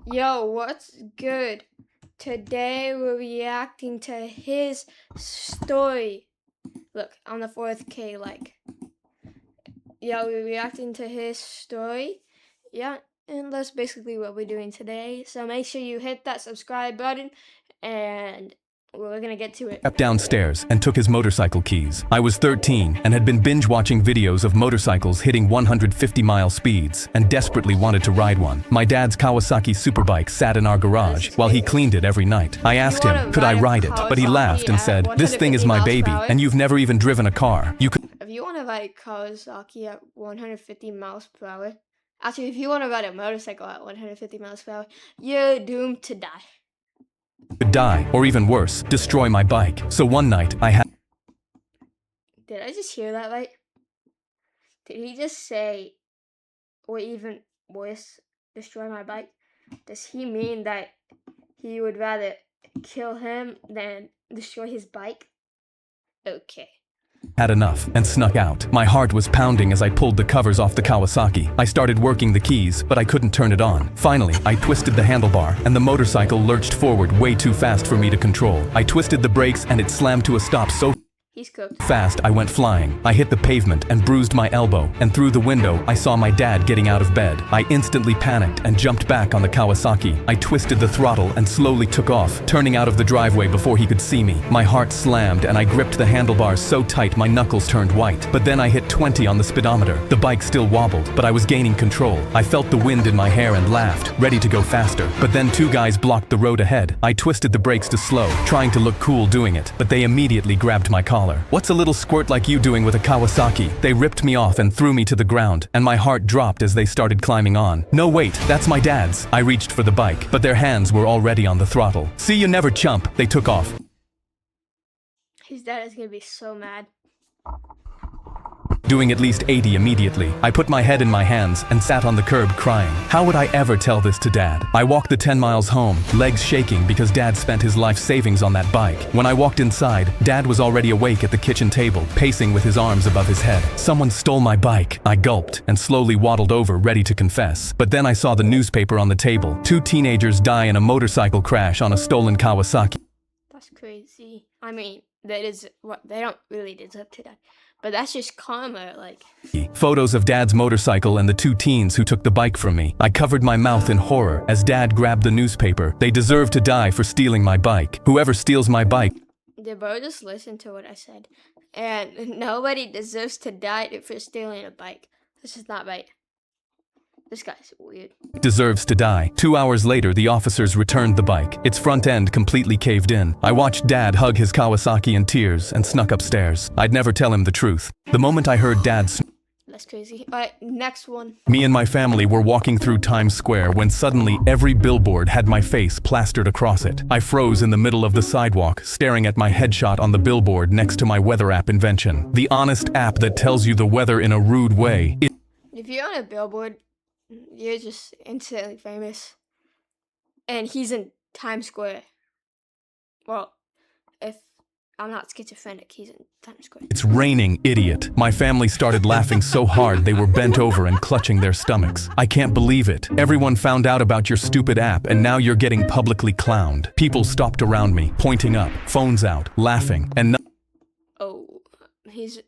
Yo, what's good? Today we're reacting to his story. Look, on the 4K like. Yeah, we're reacting to his story. Yeah, and that's basically what we're doing today. So make sure you hit that subscribe button and we're gonna get to it. Stepped downstairs and took his motorcycle keys. I was 13 and had been binge-watching videos of motorcycles hitting 150-mile speeds and desperately wanted to ride one. My dad's Kawasaki superbike sat in our garage while he cleaned it every night. I asked him, could I ride it? But he laughed and said, "This thing is my baby, and you've never even driven a car. You could..." If you want to ride Kawasaki at 150 miles per hour, actually, if you want to ride a motorcycle at 150 miles per hour, you're doomed to die. Could die, or even worse, destroy my bike. So one night, I had... Did I just hear that right? Did he just say, or even worse, destroy my bike? Does he mean that he would rather kill him than destroy his bike? Okay. Had enough and snuck out. My heart was pounding as I pulled the covers off the Kawasaki. I started working the keys, but I couldn't turn it on. Finally, I twisted the handlebar, and the motorcycle lurched forward way too fast for me to control. I twisted the brakes and it slammed to a stop so fast I went flying. I hit the pavement and bruised my elbow, and through the window I saw my dad getting out of bed. I instantly panicked and jumped back on the Kawasaki. I twisted the throttle and slowly took off, turning out of the driveway before he could see me. My heart slammed and I gripped the handlebars so tight my knuckles turned white. But then I hit 20 on the speedometer. The bike still wobbled, but I was gaining control. I felt the wind in my hair and laughed, ready to go faster. But then two guys blocked the road ahead. I twisted the brakes to slow, trying to look cool doing it, but they immediately grabbed my collar. "What's a little squirt like you doing with a Kawasaki?" They ripped me off and threw me to the ground, and my heart dropped as they started climbing on. "No, wait, that's my dad's." I reached for the bike, but their hands were already on the throttle. "See, you never chump." They took off. His dad is gonna be so mad. Doing at least 80 immediately. I put my head in my hands and sat on the curb crying. How would I ever tell this to Dad? I walked the 10 miles home, legs shaking because Dad spent his life savings on that bike. When I walked inside, Dad was already awake at the kitchen table, pacing with his arms above his head. "Someone stole my bike." I gulped and slowly waddled over, ready to confess. But then I saw the newspaper on the table. 2 teenagers die in a motorcycle crash on a stolen Kawasaki. That's crazy. I mean, that is what they don't really deserve to die. But that's just karma, like. Photos of Dad's motorcycle and the 2 teens who took the bike from me. I covered my mouth in horror as Dad grabbed the newspaper. They deserve to die for stealing my bike. Whoever steals my bike... The bro just listened to what I said. And nobody deserves to die for stealing a bike. This is not right. This guy's weird. Deserves to die. 2 hours later, the officers returned the bike. Its front end completely caved in. I watched Dad hug his Kawasaki in tears and snuck upstairs. I'd never tell him the truth. The moment I heard Dad's... That's crazy. Alright, next one. Me and my family were walking through Times Square when suddenly every billboard had my face plastered across it. I froze in the middle of the sidewalk, staring at my headshot on the billboard next to my weather app invention. The honest app that tells you the weather in a rude way. If you're on a billboard, you're just instantly famous. And he's in Times Square. Well, if I'm not schizophrenic, he's in Times Square. It's raining, idiot. My family started laughing so hard they were bent over and clutching their stomachs. I can't believe it. Everyone found out about your stupid app and now you're getting publicly clowned. People stopped around me, pointing up, phones out, laughing, and oh, he's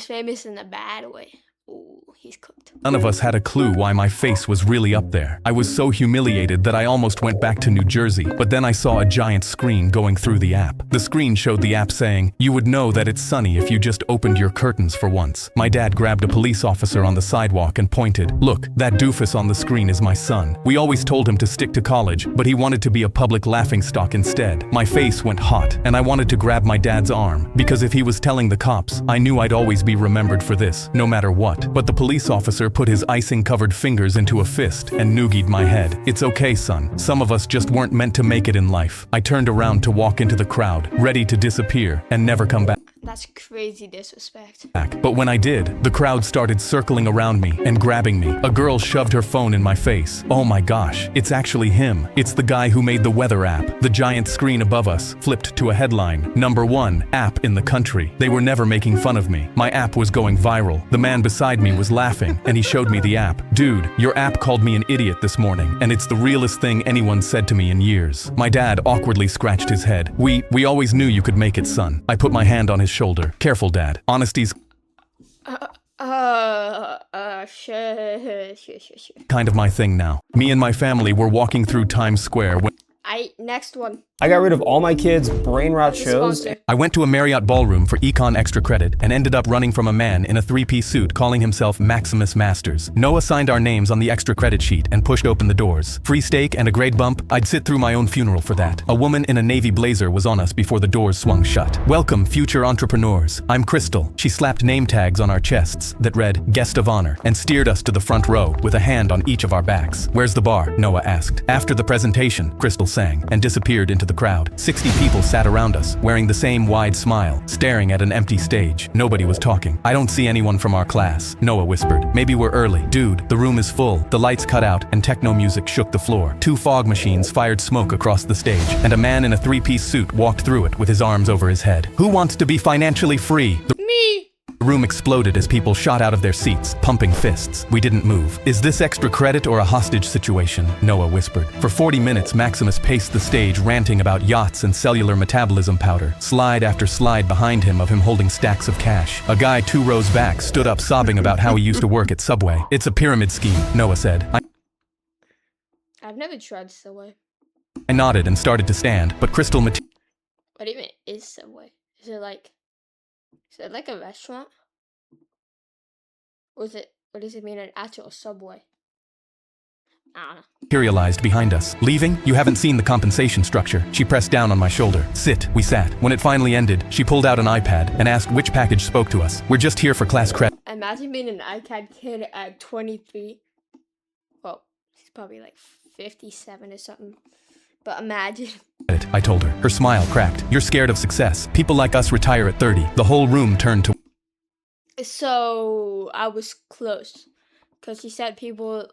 famous in a bad way. Ooh, he's cooked. None of us had a clue why my face was really up there. I was so humiliated that I almost went back to New Jersey, but then I saw a giant screen going through the app. The screen showed the app saying, "You would know that it's sunny if you just opened your curtains for once." My dad grabbed a police officer on the sidewalk and pointed, "Look, that doofus on the screen is my son. We always told him to stick to college, but he wanted to be a public laughingstock instead." My face went hot, and I wanted to grab my dad's arm, because if he was telling the cops, I knew I'd always be remembered for this, no matter what. But the police officer put his icing-covered fingers into a fist and noogied my head. "It's okay, son. Some of us just weren't meant to make it in life." I turned around to walk into the crowd, ready to disappear and never come back. That's crazy disrespect. back. But when I did, the crowd started circling around me and grabbing me. A girl shoved her phone in my face. Oh my gosh, it's actually him. It's the guy who made the weather app. The giant screen above us flipped to a headline, #1 app in the country. They were never making fun of me. My app was going viral. The man beside me was laughing, and he showed me the app. Dude, your app called me an idiot this morning, and it's the realest thing anyone said to me in years. My dad awkwardly scratched his head. We always knew you could make it, son. I put my hand on his shoulder. Careful, Dad. Honesty's Sure. kind of my thing now. Me and my family were walking through Times Square when Next one. I got rid of all my kids' brain rot shows. Sponsor. I went to a Marriott ballroom for econ extra credit and ended up running from a man in a three-piece suit calling himself Maximus Masters. Noah signed our names on the extra credit sheet and pushed open the doors. Free steak and a grade bump? I'd sit through my own funeral for that. A woman in a navy blazer was on us before the doors swung shut. Welcome, future entrepreneurs. I'm Crystal. She slapped name tags on our chests that read, Guest of Honor, and steered us to the front row with a hand on each of our backs. Where's the bar? Noah asked. After the presentation, Crystal sang and disappeared into the crowd. 60 people sat around us, wearing the same wide smile, staring at an empty stage. Nobody was talking. I don't see anyone from our class, Noah whispered. Maybe we're early. Dude, the room is full. The lights cut out and techno music shook the floor. 2 fog machines fired smoke across the stage, and a man in a three-piece suit walked through it with his arms over his head. Who wants to be financially free? Me. The room exploded as people shot out of their seats, pumping fists. We didn't move. Is this extra credit or a hostage situation? Noah whispered. For 40 minutes, Maximus paced the stage, ranting about yachts and cellular metabolism powder. Slide after slide behind him of him holding stacks of cash. A guy 2 rows back stood up sobbing about how he used to work at Subway. It's a pyramid scheme, Noah said. I've never tried Subway. I nodded and started to stand, but Crystal What even is Subway? Is it like a restaurant? Or what does it mean, an actual Subway? I don't know. materialized behind us. Leaving? You haven't seen the compensation structure. She pressed down on my shoulder. Sit. We sat. When it finally ended, she pulled out an iPad and asked which package spoke to us. We're just here for class credit. Imagine being an iPad kid at 23. Well, he's probably like 57 or something. But imagine. I told her. Her smile cracked. You're scared of success. People like us retire at 30. The whole room turned to... So, I was close. Because she said people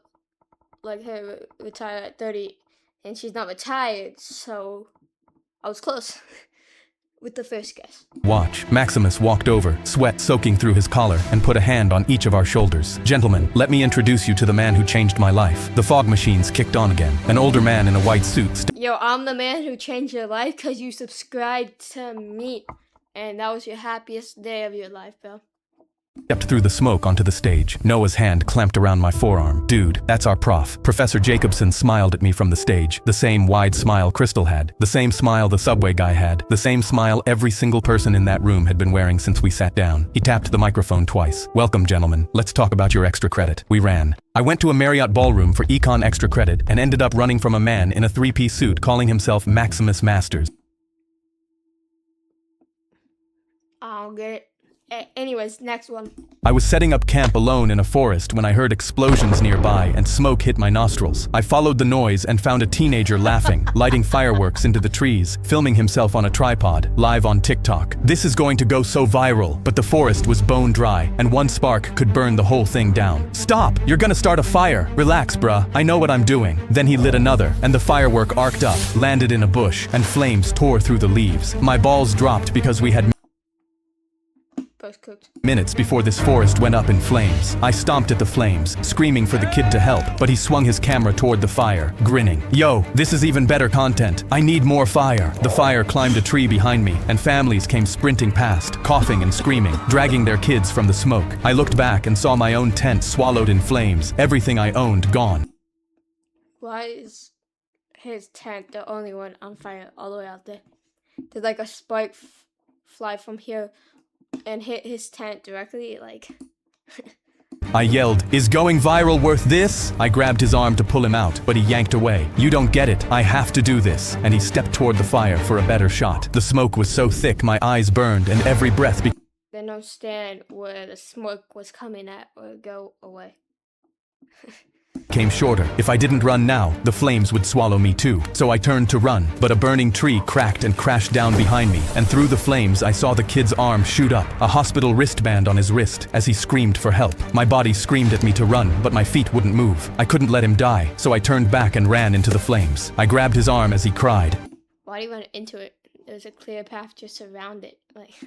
like her retire at 30. And she's not retired. So, I was close. With the first guess. Watch. Maximus walked over, sweat soaking through his collar, and put a hand on each of our shoulders. Gentlemen, let me introduce you to the man who changed my life. The fog machines kicked on again. An older man in a white suit Yo, I'm the man who changed your life because you subscribed to me. And that was your happiest day of your life, bro. stepped through the smoke onto the stage. Noah's hand clamped around my forearm. Dude, that's our prof. Professor Jacobson smiled at me from the stage. The same wide smile Crystal had. The same smile the Subway guy had. The same smile every single person in that room had been wearing since we sat down. He tapped the microphone twice. Welcome, gentlemen. Let's talk about your extra credit. We ran. I went to a Marriott ballroom for econ extra credit and ended up running from a man in a three-piece suit calling himself Maximus Masters. I don't get it. Anyways, next one. I was setting up camp alone in a forest when I heard explosions nearby and smoke hit my nostrils. I followed the noise and found a teenager laughing, lighting fireworks into the trees, filming himself on a tripod, live on TikTok. This is going to go so viral, but the forest was bone dry, and one spark could burn the whole thing down. Stop! You're gonna start a fire! Relax, bruh. I know what I'm doing. Then he lit another, and the firework arced up, landed in a bush, and flames tore through the leaves. My balls dropped because we had Cooked. minutes before this forest went up in flames. I stomped at the flames, screaming for the kid to help, but he swung his camera toward the fire, grinning. Yo, this is even better content. I need more fire. The fire climbed a tree behind me, and families came sprinting past, coughing and screaming, dragging their kids from the smoke. I looked back and saw my own tent swallowed in flames, everything I owned gone. Why is his tent the only one on fire all the way out there? Did like a spark fly from here and hit his tent directly, like... I yelled, "Is going viral worth this?" I grabbed his arm to pull him out, but he yanked away. "You don't get it. I have to do this." And he stepped toward the fire for a better shot. The smoke was so thick my eyes burned and every breath Then don't stand where the smoke was coming at or go away. came shorter. If I didn't run now, the flames would swallow me too. So I turned to run, but a burning tree cracked and crashed down behind me, and through the flames I saw the kid's arm shoot up, a hospital wristband on his wrist, as he screamed for help. My body screamed at me to run, but my feet wouldn't move. I couldn't let him die, so I turned back and ran into the flames. I grabbed his arm as he cried. Why do you run into it? There's a clear path just around it.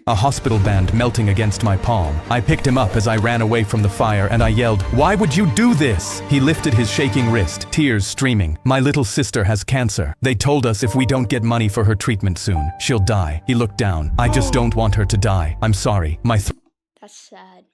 A hospital band melting against my palm. I picked him up as I ran away from the fire and I yelled, "Why would you do this?" He lifted his shaking wrist, tears streaming. "My little sister has cancer. They told us if we don't get money for her treatment soon, she'll die." He looked down. "I just don't want her to die. I'm sorry. That's sad.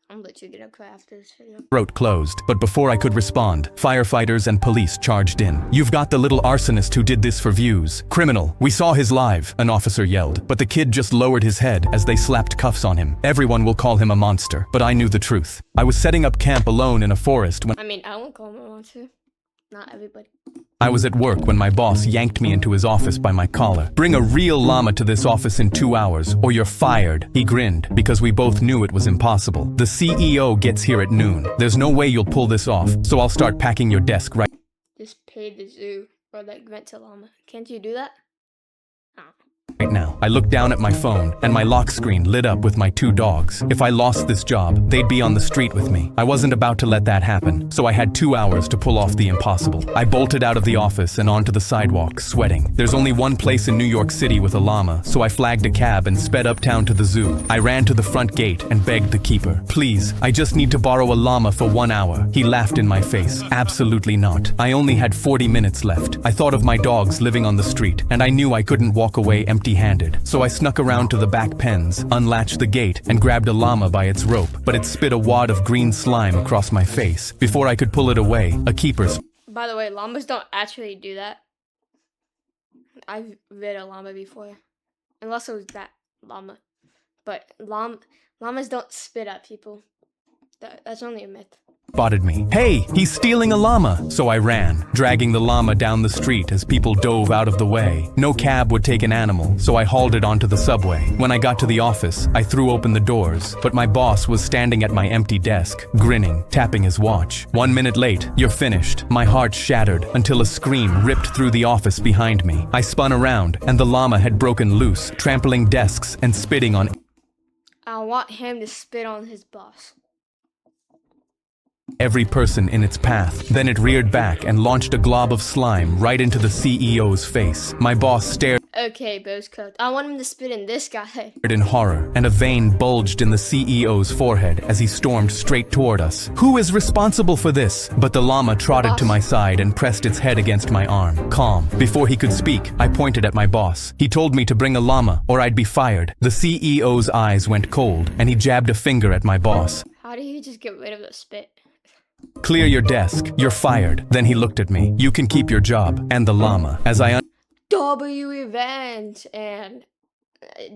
I'm literally gonna cry after this video. Throat closed, but before I could respond, firefighters and police charged in. "You've got the little arsonist who did this for views. Criminal. We saw his live," an officer yelled, but the kid just lowered his head as they slapped cuffs on him. Everyone will call him a monster, but I knew the truth. I was setting up camp alone in a forest when I won't call him a monster. Not everybody. I was at work when my boss yanked me into his office by my collar. "Bring a real llama to this office in 2 hours, or you're fired." He grinned, because we both knew it was impossible. "The CEO gets here at noon. There's no way you'll pull this off, so I'll start packing your desk right." Just pay the zoo or rent a llama. Can't you do that? Right now, I looked down at my phone, and my lock screen lit up with my 2 dogs. If I lost this job, they'd be on the street with me. I wasn't about to let that happen, so I had 2 hours to pull off the impossible. I bolted out of the office and onto the sidewalk, sweating. There's only one place in New York City with a llama, so I flagged a cab and sped uptown to the zoo. I ran to the front gate and begged the keeper, "Please, I just need to borrow a llama for 1 hour." He laughed in my face. "Absolutely not. I only had 40 minutes left." I thought of my dogs living on the street, and I knew I couldn't walk away empty-handed. So I snuck around to the back pens, unlatched the gate, and grabbed a llama by its rope, but it spit a wad of green slime across my face. Before I could pull it away, a keeper's. By the way, llamas don't actually do that. I've read a llama before. Unless it was that llama. But llamas don't spit at people. That's only a myth. Spotted me. "Hey, he's stealing a llama!" So I ran, dragging the llama down the street as people dove out of the way. No cab would take an animal, so I hauled it onto the subway. When I got to the office, I threw open the doors, but my boss was standing at my empty desk, grinning, tapping his watch. 1 minute late, "You're finished." My heart shattered until a scream ripped through the office behind me. I spun around, and the llama had broken loose, trampling desks and spitting on. I want him to spit on his boss. Every person in its path. Then it reared back and launched a glob of slime right into the CEO's face. My boss stared Okay, bro's cooked. I want him to spit in this guy. in horror, and a vein bulged in the CEO's forehead as he stormed straight toward us. "Who is responsible for this?" But the llama trotted to my side and pressed its head against my arm, calm. Before he could speak, I pointed at my boss. He told me to bring a llama or I'd be fired. The CEO's eyes went cold, and he jabbed a finger at my boss. How did he just get rid of the spit? "Clear your desk. You're fired." Then he looked at me. "You can keep your job and the llama." As I W revenge. And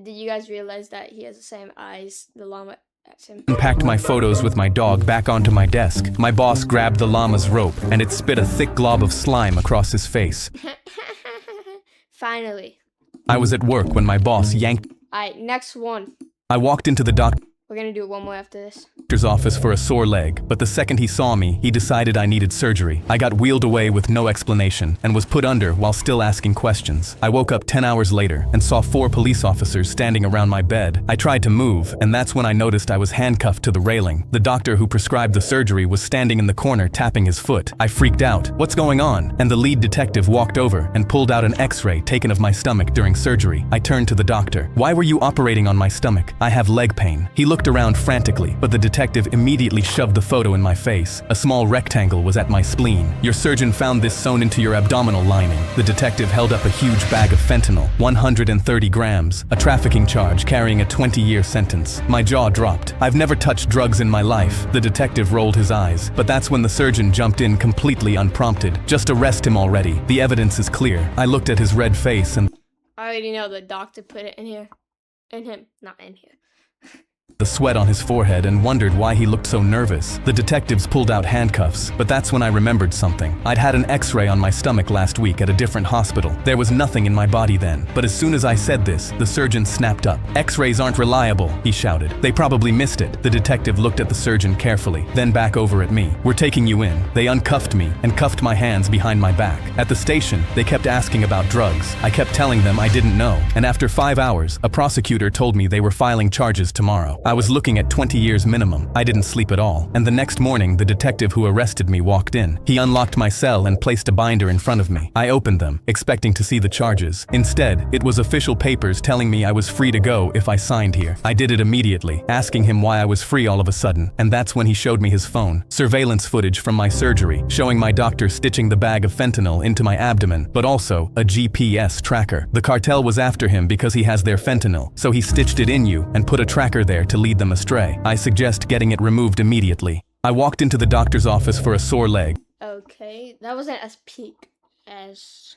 did you guys realize that he has the same eyes the llama as him? unpacked my photos with my dog back onto my desk, my boss grabbed the llama's rope and it spit a thick glob of slime across his face. Finally. I was at work when my boss yanked. Alright, next one. I walked into the doctor's We're gonna do one more after this. office for a sore leg, but the second he saw me, he decided I needed surgery. I got wheeled away with no explanation and was put under while still asking questions. I woke up 10 hours later and saw 4 police officers standing around my bed. I tried to move, and that's when I noticed I was handcuffed to the railing. The doctor who prescribed the surgery was standing in the corner tapping his foot. I freaked out. "What's going on?" And the lead detective walked over and pulled out an x-ray taken of my stomach during surgery. I turned to the doctor. "Why were you operating on my stomach?" "I have leg pain." He looked around frantically, but the detective immediately shoved the photo in my face. A small rectangle was at my spleen. "Your surgeon found this sewn into your abdominal lining." The detective held up a huge bag of fentanyl, 130 grams, a trafficking charge carrying a 20-year sentence. My jaw dropped. I've never touched drugs in my life. The detective rolled his eyes, but that's when the surgeon jumped in completely unprompted. "Just arrest him already. The evidence is clear." I looked at his red face and I already know the doctor put it in here. In him, not in here. the sweat on his forehead and wondered why he looked so nervous. The detectives pulled out handcuffs, but that's when I remembered something. I'd had an x-ray on my stomach last week at a different hospital. There was nothing in my body then, but as soon as I said this, the surgeon snapped up. "X-rays aren't reliable," he shouted. "They probably missed it." The detective looked at the surgeon carefully, then back over at me. "We're taking you in." They uncuffed me and cuffed my hands behind my back. At the station, they kept asking about drugs. I kept telling them I didn't know, and after 5 hours, a prosecutor told me they were filing charges tomorrow. I was looking at 20 years minimum. I didn't sleep at all. And the next morning, the detective who arrested me walked in. He unlocked my cell and placed a binder in front of me. I opened them, expecting to see the charges. Instead, it was official papers telling me I was free to go if I signed here. I did it immediately, asking him why I was free all of a sudden, and that's when he showed me his phone. Surveillance footage from my surgery, showing my doctor stitching the bag of fentanyl into my abdomen, but also a GPS tracker. The cartel was after him because he has their fentanyl, so he stitched it in you and put a tracker there to lead them astray. I suggest getting it removed immediately. I walked into the doctor's office for a sore leg. Okay, that wasn't as peak as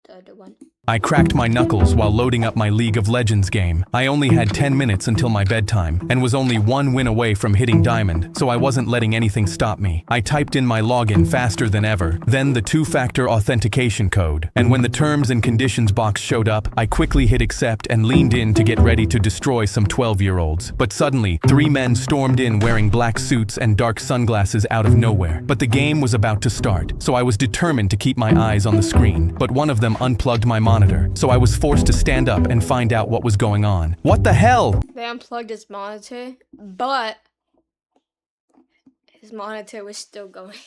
the other one. I cracked my knuckles while loading up my League of Legends game. I only had 10 minutes until my bedtime, and was only one win away from hitting Diamond, so I wasn't letting anything stop me. I typed in my login faster than ever, then the two-factor authentication code, and when the terms and conditions box showed up, I quickly hit accept and leaned in to get ready to destroy some 12-year-olds. But suddenly, 3 men stormed in wearing black suits and dark sunglasses out of nowhere. But the game was about to start, so I was determined to keep my eyes on the screen. But one of them unplugged my monitor, so I was forced to stand up and find out what was going on. What the hell? They unplugged his monitor, but his monitor was still going.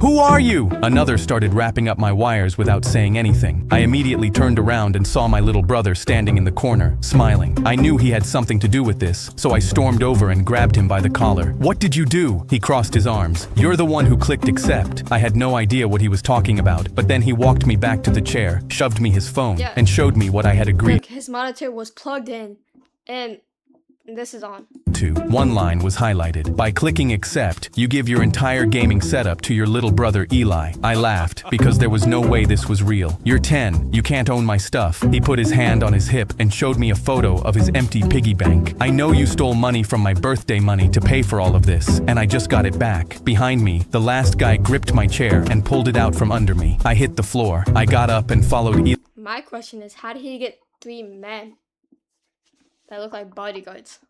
Who are you? Another started wrapping up my wires without saying anything. I immediately turned around and saw my little brother standing in the corner, smiling. I knew he had something to do with this, so I stormed over and grabbed him by the collar. "What did you do?" He crossed his arms. "You're the one who clicked accept." I had no idea what he was talking about, but then he walked me back to the chair, shoved me his phone, and showed me what I had agreed. Look, his monitor was plugged in, and this is on. One line was highlighted. "By clicking accept, you give your entire gaming setup to your little brother Eli." I laughed because there was no way this was real. "You're 10, you can't own my stuff." He put his hand on his hip and showed me a photo of his empty piggy bank. "I know you stole money from my birthday money to pay for all of this, and I just got it back." Behind me, the last guy gripped my chair and pulled it out from under me. I hit the floor. I got up and followed Eli. My question is, how did he get 3 men that look like bodyguards?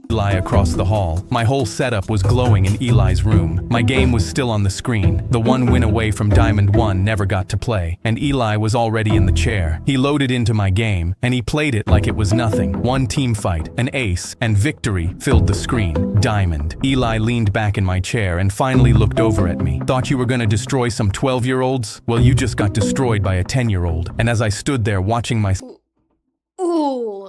Eli across the hall. My whole setup was glowing in Eli's room. My game was still on the screen. The 1 win away from Diamond 1 never got to play, and Eli was already in the chair. He loaded into my game, and he played it like it was nothing. 1 team fight, an ace, and victory filled the screen. Diamond. Eli leaned back in my chair and finally looked over at me. "Thought you were gonna destroy some 12-year-olds? Well, you just got destroyed by a 10-year-old. And as I stood there watching Ooh,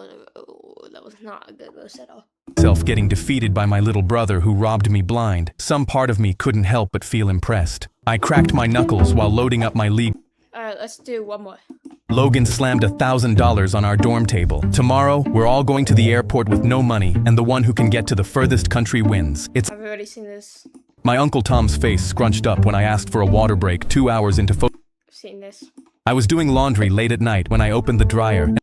that was not a good roast at all. myself getting defeated by my little brother who robbed me blind, some part of me couldn't help but feel impressed. I cracked my knuckles while loading up my League. Alright, let's do one more. Logan slammed $1,000 on our dorm table. "Tomorrow, we're all going to the airport with no money, and the one who can get to the furthest country wins." I've already seen this. My Uncle Tom's face scrunched up when I asked for a water break 2 hours into I've seen this. I was doing laundry late at night when I opened the dryer.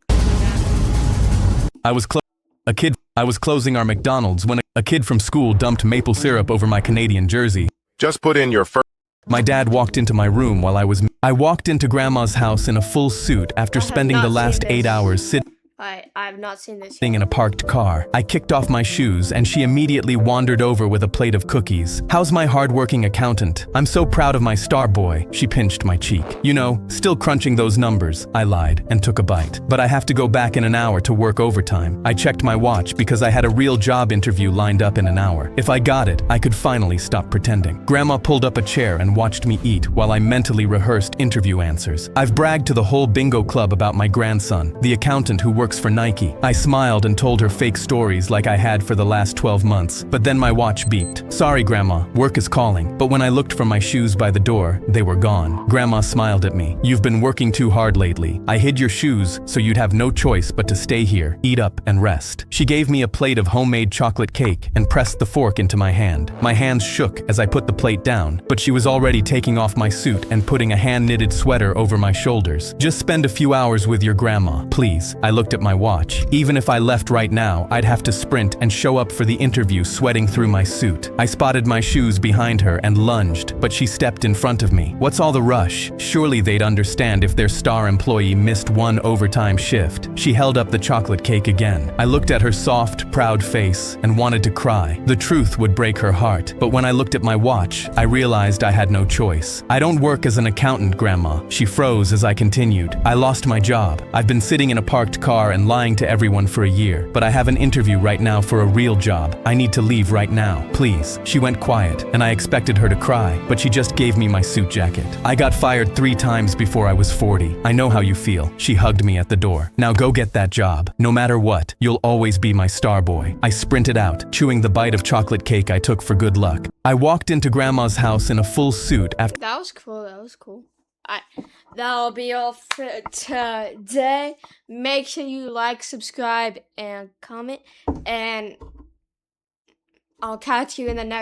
I was closing our McDonald's when a kid from school dumped maple syrup over my Canadian jersey. Just put in your first. My dad walked into my room while I walked into Grandma's house in a full suit after spending the last 8 hours sitting I have not seen this. in a parked car. I kicked off my shoes and she immediately wandered over with a plate of cookies. "How's my hardworking accountant? I'm so proud of my star boy." She pinched my cheek. "You know, still crunching those numbers," I lied and took a bite. "But I have to go back in an hour to work overtime." I checked my watch because I had a real job interview lined up in an hour. If I got it, I could finally stop pretending. Grandma pulled up a chair and watched me eat while I mentally rehearsed interview answers. I've bragged to the whole bingo club about my grandson, the accountant who works for Nike. I smiled and told her fake stories like I had for the last 12 months, but then my watch beeped. "Sorry, Grandma, work is calling." But when I looked for my shoes by the door, they were gone. Grandma smiled at me. "You've been working too hard lately. I hid your shoes so you'd have no choice but to stay here, eat up, and rest." She gave me a plate of homemade chocolate cake and pressed the fork into my hand. My hands shook as I put the plate down, but she was already taking off my suit and putting a hand-knitted sweater over my shoulders. "Just spend a few hours with your grandma, please." I looked at at my watch. Even if I left right now, I'd have to sprint and show up for the interview sweating through my suit. I spotted my shoes behind her and lunged, but she stepped in front of me. What's all the rush? Surely they'd understand if their star employee missed one overtime shift. She held up the chocolate cake again. I looked at her soft, proud face and wanted to cry. The truth would break her heart, but when I looked at my watch, I realized I had no choice. I don't work as an accountant, Grandma. She froze as I continued. I lost my job. I've been sitting in a parked car and lying to everyone for a year, but I have an interview right now for a real job. I need to leave right now, please. She went quiet, and I expected her to cry, but she just gave me my suit jacket. I got fired 3 times before I was 40. I know how you feel. She hugged me at the door. Now go get that job. No matter what, you'll always be my star boy. I sprinted out, chewing the bite of chocolate cake I took for good luck. I walked into Grandma's house in a full suit after— That was cool. That was cool. That'll be all for today. Make sure you like, subscribe, and comment. And I'll catch you in the next